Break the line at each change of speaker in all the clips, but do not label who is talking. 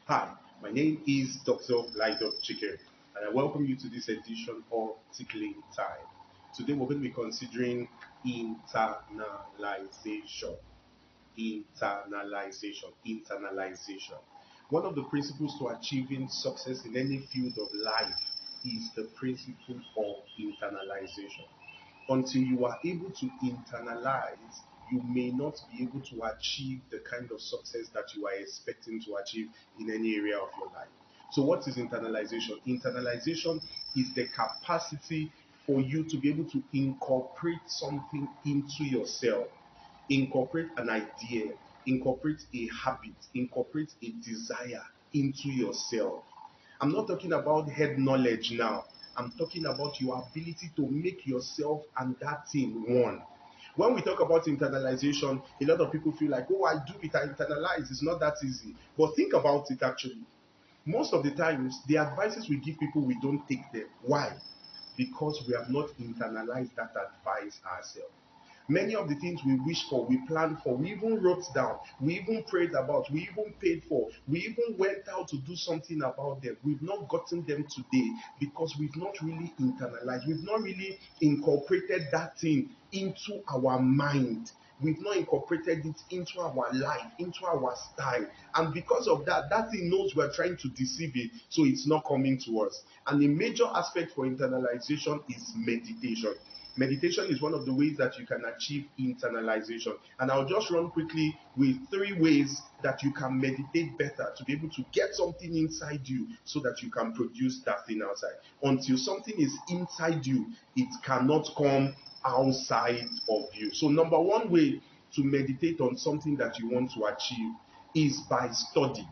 Hi, my name is DrLightupChikere, and I welcome you to this edition of Tickling Time. Today we're going to be considering internalization. Internalization. One of the principles to achieving success in any field of life is the principle of internalization. Until you are able to internalize, you may not be able to achieve the kind of success that you are expecting to achieve in any area of your life. So, what is internalization? Internalization is the capacity for you to be able to incorporate something into yourself, incorporate an idea, incorporate a habit, incorporate a desire into yourself. I'm not talking about head knowledge now. I'm talking about your ability to make yourself and that thing one. When we talk about internalization, a lot of people feel like, oh, I do it, I internalize. It's not that easy. But think about it actually. Most of the times, the advices we give people, we don't take them. Why? Because we have not internalized that advice ourselves. Many of the things we wish for, we planned for, we even wrote down, we even prayed about, we even paid for, we even went out to do something about them. We've not gotten them today because we've not really internalized, we've not really incorporated that thing into our mind. We've not incorporated it into our life, into our style. And because of that, that thing knows we're trying to deceive it, so it's not coming to us. And a major aspect for internalization is meditation. Meditation is one of the ways that you can achieve internalization. And I'll just run quickly with 3 ways that you can meditate better to be able to get something inside you so that you can produce that thing outside. Until something is inside you, it cannot come outside of you. So, number one way to meditate on something that you want to achieve is by study.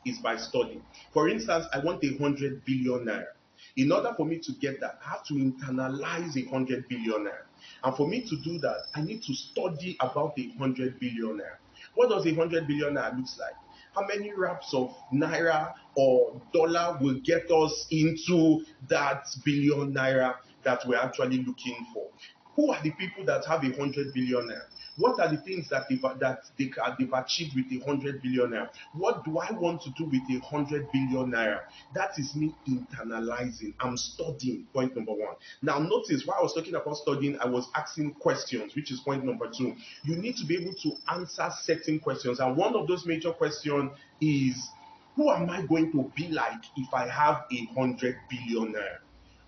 Is by study. For instance, I want 100 billion naira. In order for me to get that, I have to internalize 100 billion naira. And for me to do that, I need to study about 100 billion naira. What does 100 billion naira looks like? How many wraps of naira or dollar will get us into that billion naira that we're actually looking for? Who are the people that have 100 billion naira? What are the things that they've achieved with 100 billion naira? What do I want to do with 100 billion naira? That is me internalizing. I'm studying. Point number one. Now, notice while I was talking about studying, I was asking questions, which is point number two. You need to be able to answer certain questions. And one of those major questions is, who am I going to be like if I have 100 billion naira?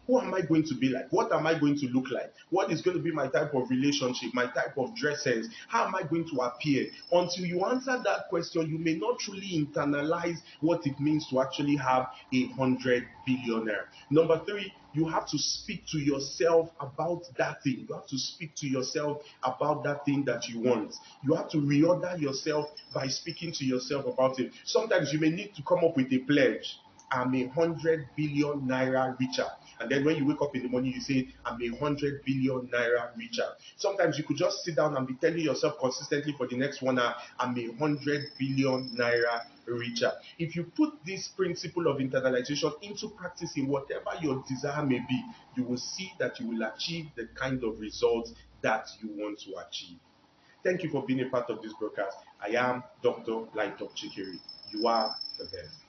Who am I going to be like? What am I going to look like? What is going to be my type of relationship, my type of dress sense? How am I going to appear? Until you answer that question, you may not truly internalize what it means to actually have 100 billionaire. Number three, you have to speak to yourself about that thing. You have to speak to yourself about that thing that you want. You have to reorder yourself by speaking to yourself about it. Sometimes you may need to come up with a pledge. I'm 100 billion naira richer. And then when you wake up in the morning, you say, I'm 100 billion naira richer. Sometimes you could just sit down and be telling yourself consistently for the next 1 hour, I'm 100 billion naira richer. If you put this principle of internalization into practice in whatever your desire may be, you will see that you will achieve the kind of results that you want to achieve. Thank you for being a part of this broadcast. I am Dr. DrLightupChikere. You are the best.